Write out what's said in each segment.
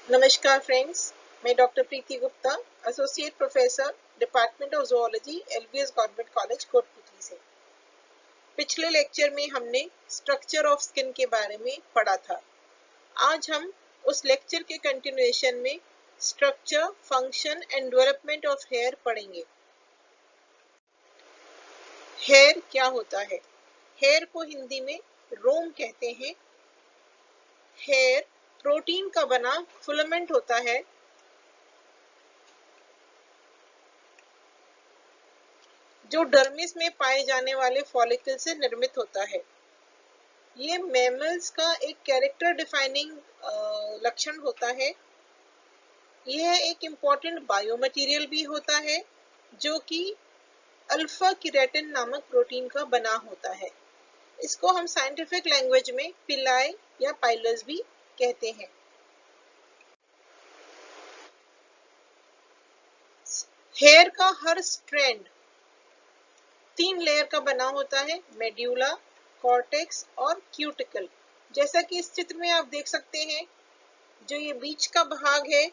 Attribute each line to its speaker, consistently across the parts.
Speaker 1: नमस्कार फ्रेंड्स, मैं doctor Preeti Gupta, associate professor, department of zoology, LBS government college Kotputli से। पिछले लेक्चर में हमने स्ट्रक्चर ऑफ स्किन के बारे में पढ़ा था। आज हम उस लेक्चर के कंटिन्यूएशन में structure, function and development of hair पढ़ेंगे। हेयर क्या होता है? हेयर को हिंदी में रोम कहते हैं। हेयर प्रोटीन का बना फिलामेंट होता है जो डर्मिस में पाए जाने वाले फॉलिकल से निर्मित होता है। ये मैमल्स का एक कैरेक्टर डिफाइनिंग लक्षण होता है। यह एक इम्पॉर्टेंट बायोमटेरियल भी होता है जो कि अल्फा केराटिन नामक प्रोटीन का बना होता है। इसको हम साइंटिफिक लैंग्वेज में पिलाई या पाइलस भी कहते हैं। हेयर का हर स्ट्रैंड 3 लेयर का बना होता है, मेड्यूला, कॉर्टेक्स और क्यूटिकल। जैसा कि इस चित्र में आप देख सकते हैं, जो ये बीच का भाग है,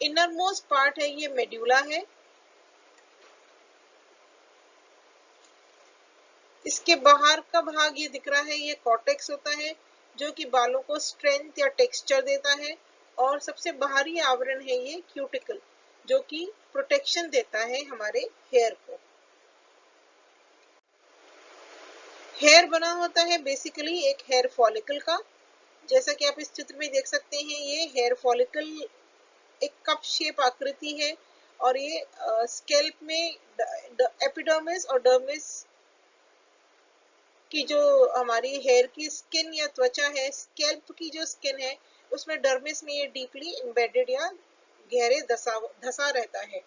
Speaker 1: इनर मोस्ट पार्ट है, ये मेड्यूला है। इसके बाहर का भाग ये दिख रहा है, ये कॉर्टेक्स होता है जो कि बालों को स्ट्रेंथ या टेक्सचर देता है। और सबसे बाहरी आवरण है ये क्यूटिकल जो कि प्रोटेक्शन देता है हमारे हेयर को। हेयर बना होता है बेसिकली एक हेयर फॉलिकल का। जैसा कि आप इस चित्र में देख सकते हैं, ये हेयर फॉलिकल एक कप शेप आकृति है और ये स्कैल्प में एपिडर्मिस और डर्मिस की जो हमारी हेयर की स्किन या त्वचा है, स्कैल्प की जो स्किन है, उसमें डर्मिस में ये डीपली एम्बेडेड या गहरे धसा रहता है।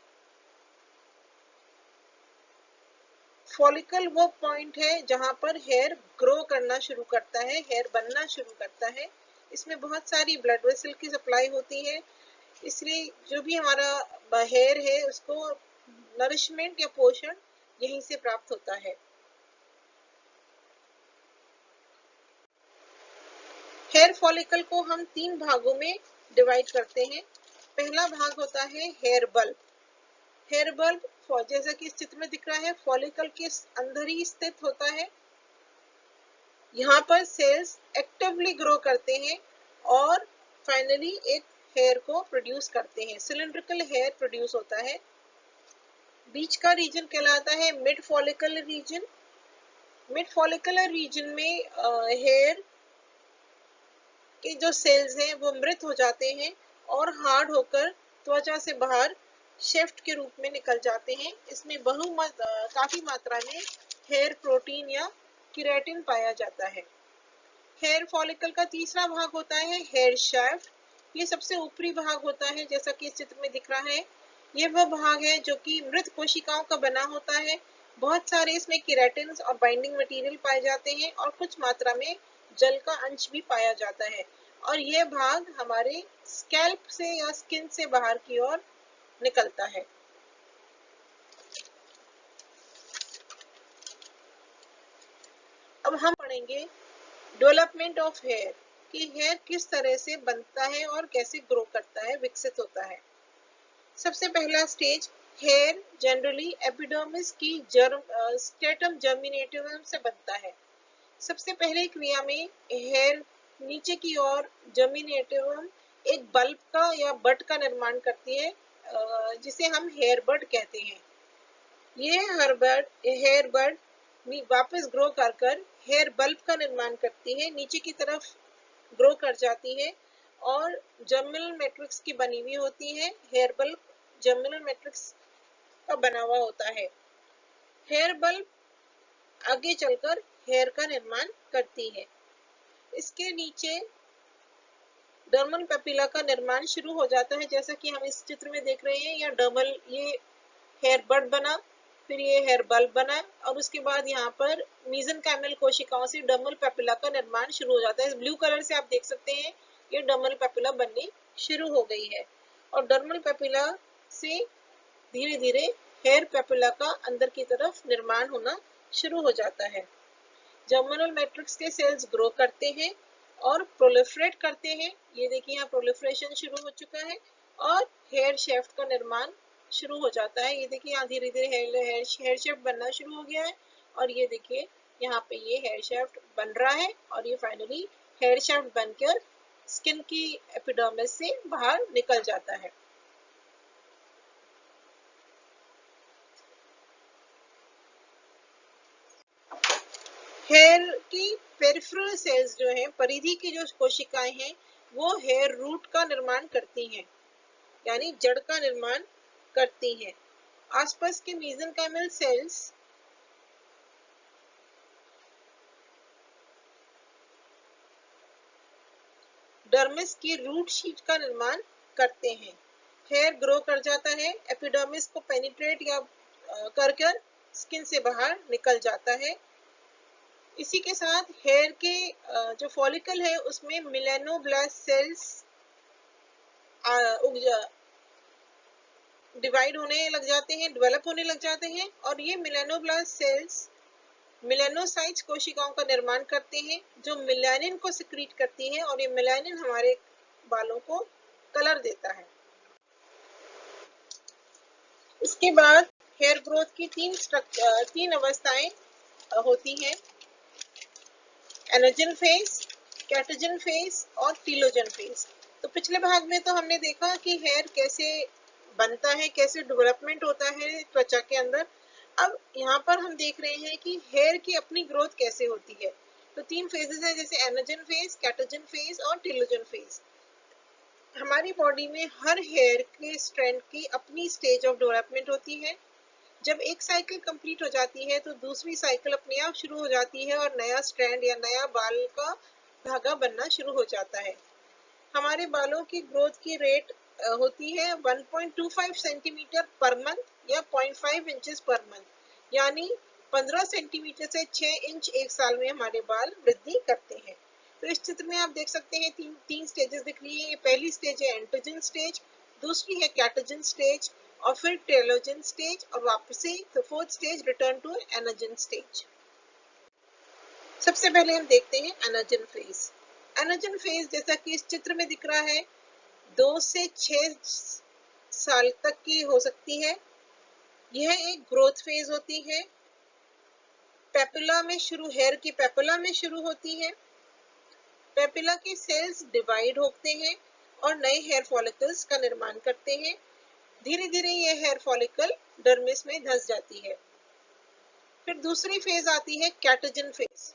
Speaker 1: फॉलिकल वो पॉइंट है जहां पर हेयर ग्रो करना शुरू करता है, हेयर बनना शुरू करता है। इसमें बहुत सारी ब्लड वेसल की सप्लाई होती है, इसलिए जो भी हमारा हेयर है उसको नरिशमेंट या पोषण यहीं से प्राप्त होता है। हेयर फॉलिकल को हम 3 भागों में डिवाइड करते हैं। पहला भाग होता है हेयर बल्ब। हेयर बल्ब जैसा कि इस चित्र में दिख रहा है, फॉलिकल के अंदर ही स्थित होता है। यहाँ पर सेल्स एक्टिवली ग्रो करते हैं और फाइनली एक हेयर को प्रोड्यूस करते हैं। सिलिंड्रिकल हेयर प्रोड्यूस होता है। बीच का रीजन कहलाता है mid follicular region. Mid follicular region में हेयर के जो सेल्स हैं वो मृत हो जाते हैं और हार्ड होकर त्वचा से बाहर शेफ्ट के रूप में निकल जाते हैं। इसमें काफी मात्रा में हेयर प्रोटीन या केराटिन पाया जाता है। हेयर फॉलिकल का तीसरा भाग होता है हेयर शाफ्ट। ये सबसे ऊपरी भाग होता है, जैसा कि इस चित्र में दिख रहा है। ये वह भाग है जो कि मृत कोशिकाओं का बना होता है। बहुत सारे इसमें केराटिन और बाइंडिंग मटेरियल पाए जाते हैं और कुछ मात्रा में जल का अंश भी पाया जाता है। और यह भाग हमारे स्कैल्प से या स्किन से बाहर की ओर निकलता है। अब हम पढ़ेंगे डेवलपमेंट ऑफ हेयर कि हेयर किस तरह से बनता है और कैसे ग्रो करता है, विकसित होता है। सबसे पहला स्टेज, हेयर जनरली एपिडर्मिस की स्ट्रेटम जर्मिनेटिवम से बनता है। सबसे पहले क्रिया में हेयर नीचे की ओर जर्मिनेटिवम एक बल्ब का या बड का निर्माण करती है, जिसे हम हेयर बड कहते हैं। ये हेयर बड वापस ग्रो कर हेयर बल्ब का निर्माण करती है, नीचे की तरफ ग्रो कर जाती है और जर्मिनल मैट्रिक्स की बनी हुई होती है। हेयर बल्ब जर्मिनल मैट्रिक्स का बना हुआ होता है। हेयर बल्ब आगे चलकर हेयर का निर्माण करती है। इसके नीचे डर्मल पेपिला का निर्माण शुरू हो जाता है, जैसा कि हम इस चित्र में देख रहे हैं। ये हेयर बड बना, फिर ये हेयर बल्ब बना और उसके बाद यहाँ पर मीजनकाइमल कोशिकाओं से डर्मल पेपिला का निर्माण शुरू हो जाता है। इस ब्लू कलर से आप देख सकते हैं ये डर्मल पेपिला बननी शुरू हो गई है और डर्मल पेपिला से धीरे धीरे हेयर पेपिला का अंदर की तरफ निर्माण होना शुरू हो जाता है। जर्मिनल मैट्रिक्स के सेल्स ग्रो करते हैं और प्रोलिफरेट करते हैं। ये देखिए यहाँ प्रोलिफरेशन शुरू हो चुका है और हेयर शेफ्ट का निर्माण शुरू हो जाता है। ये देखिए यहाँ धीरे धीरे हेयर शेफ्ट बनना शुरू हो गया है और ये देखिए यहाँ पे ये हेयर शेफ्ट बन रहा है और ये फाइनली हेयर शेफ्ट बनकर स्किन की एपिडर्मिस से बाहर निकल जाता है। हेयर की पेरिफेरल सेल्स जो हैं, परिधि की जो कोशिकाएं हैं, वो हेयर रूट का निर्माण करती हैं, यानी जड़ का निर्माण करती हैं। आसपास के मेसेनकाइमल सेल्स डर्मिस की रूट शीट का निर्माण करते हैं। हेयर ग्रो कर जाता है, एपिडर्मिस को पेनिट्रेट या कर स्किन से बाहर निकल जाता है। इसी के साथ हेयर के जो फॉलिकल है उसमें मेलानोब्लास्ट सेल्स डिवाइड होने लग जाते हैं, डेवलप होने लग जाते हैं और ये मेलानोब्लास्ट सेल्स मेलानोसाइट्स कोशिकाओं का निर्माण करते हैं जो मेलानिन को सिक्रीट करती हैं और ये मेलानिन हमारे बालों को कलर देता है। इसके बाद हेयर ग्रोथ की तीन अवस्थाएं होती हैं, एनर्जन फेज, कैटोजन फेज और टीलोजन फेज। तो पिछले भाग में तो हमने देखा कि हेयर कैसे बनता है, कैसे डेवलपमेंट होता है त्वचा के अंदर। अब यहाँ पर हम देख रहे हैं कि हेयर की अपनी ग्रोथ कैसे होती है। तो तीन फेजेस हैं, जैसे एनर्जन फेज, कैटोजन फेज और टीलोजन फेज। हमारी बॉडी में हर हेयर के स्ट्रैंड की अपनी स्टेज ऑफ डेवलपमेंट होती है। जब एक साइकिल कंप्लीट हो जाती है तो दूसरी साइकिल अपने आप शुरू हो जाती है और नया स्ट्रैंड या नया बाल का धागा बनना शुरू हो जाता है। हमारे बालों की ग्रोथ की रेट होती है 1.25 सेंटीमीटर पर मंथ या 0.5 इंचेस पर मंथ, यानी 15 सेंटीमीटर से 6 इंच एक साल में हमारे बाल वृद्धि करते हैं। तो इस चित्र में आप देख सकते हैं तीन स्टेजेस दिख रही है। ये पहली स्टेज है एंटोजन स्टेज, दूसरी है कैटोजन स्टेज और फिर टेलोजन स्टेज और वापस से the fourth stage return to anagen stage. सबसे पहले हम देखते हैं एनर्जन फेज। एनर्जन फेज जैसा कि इस चित्र में दिख रहा है 2 से 6 साल तक की हो सकती है। यह एक ग्रोथ फेज होती है। पेपिला में शुरू, हेयर की पेपिला में शुरू होती है। पेपिला के सेल्स डिवाइड होते हैं और नए हेयर फॉलिकल्स का निर्माण करते हैं। धीरे धीरे ये हेयर फॉलिकल डर्मिस में धंस जाती है। फिर दूसरी फेज आती है कैटोजन फेज।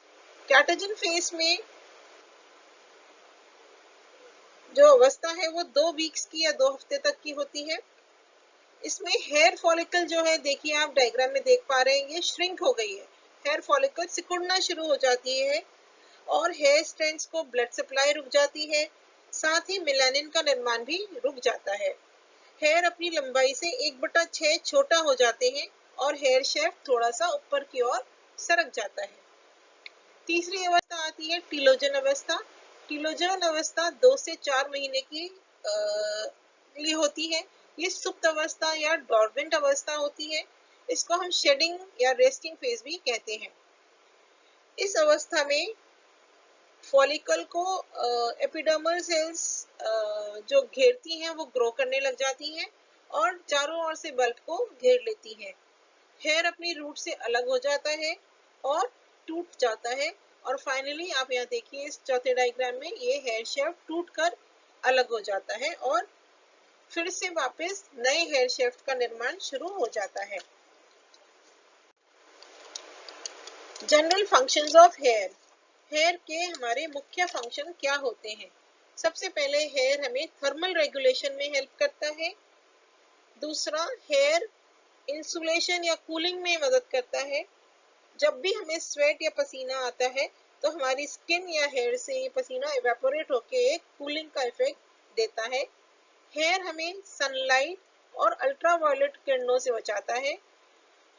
Speaker 1: कैटोजन फेज में जो अवस्था है वो 2 वीक्स की या 2 हफ्ते तक की होती है। इसमें हेयर फॉलिकल जो है, देखिए आप डायग्राम में देख पा रहे हैं, ये श्रिंक हो गई है। हेयर फॉलिकल सिकुड़ना शुरू हो जाती है और हेयर स्ट्रैंड्स को ब्लड सप्लाई रुक जाती है, साथ ही मेलानिन का निर्माण भी रुक जाता है। हेयर अपनी लंबाई से 1/6 छोटा हो जाते हैं और हेयर शेफ्ट थोड़ा सा ऊपर की ओर सरक जाता है। तीसरी अवस्था आती है टीलोजन अवस्था। टीलोजन अवस्था 2 से 4 महीने की लिए होती है। ये सुप्त अवस्था या डॉर्मेंट अवस्था होती है। इसको हम शेडिंग या रेस्टिंग फेज भी कहते हैं। इस अवस्था में फॉलिकल को एपिडर्मल सेल्स जो घेरती हैं वो ग्रो करने लग जाती हैं और चारों ओर से बल्ब को घेर लेती हैं। हेयर अपनी रूट से अलग हो जाता है और टूट जाता है और फाइनली आप यहाँ देखिए इस चौथे डायग्राम में ये हेयर शेफ्ट टूट कर अलग हो जाता है और फिर से वापस नए हेयर शेफ्ट का निर्माण शुरू हो जाता है। General functions of hair. Hair के हमारे मुख्य फंक्शन क्या होते हैं? सबसे पहले हेयर हमें थर्मल रेगुलेशन में हेल्प करता है। दूसरा, हेयर इंसुलेशन या कूलिंग में मदद करता है। जब भी हमें स्वेट या पसीना आता है तो हमारी स्किन या हेयर से ये पसीना इवेपोरेट होके एक कूलिंग का इफेक्ट देता है। हेयर हमें सनलाइट और अल्ट्रावायलेट किरणों से बचाता है।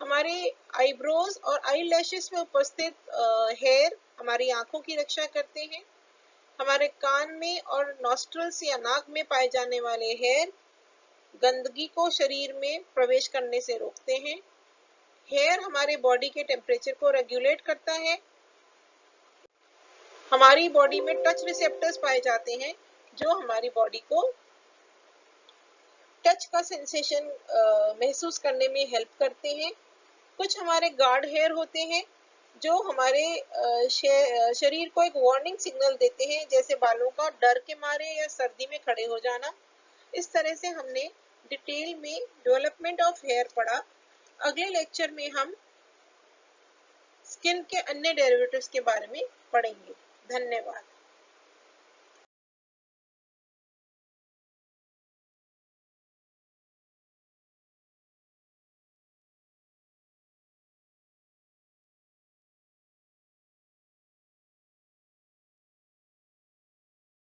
Speaker 1: हमारे आईब्रोज और आई लैशेस में उपस्थित हेयर हमारी आंखों की रक्षा करते हैं। हमारे कान में और नॉस्ट्रल्स या नाक में पाए जाने वाले हेयर गंदगी को शरीर में प्रवेश करने से रोकते हैं। हेयर हमारे बॉडी के टेम्परेचर को रेगुलेट करता है। हमारी बॉडी में टच रिसेप्टर्स पाए जाते हैं जो हमारी बॉडी को टच का सेंसेशन महसूस करने में हेल्प करते हैं। कुछ हमारे गार्ड हेयर होते हैं जो हमारे शरीर को एक वार्निंग सिग्नल देते हैं, जैसे बालों का डर के मारे या सर्दी में खड़े हो जाना। इस तरह से हमने डिटेल में डेवलपमेंट ऑफ हेयर पढ़ा। अगले लेक्चर में हम स्किन के अन्य डेरिवेटिव्स के बारे में पढ़ेंगे। धन्यवाद।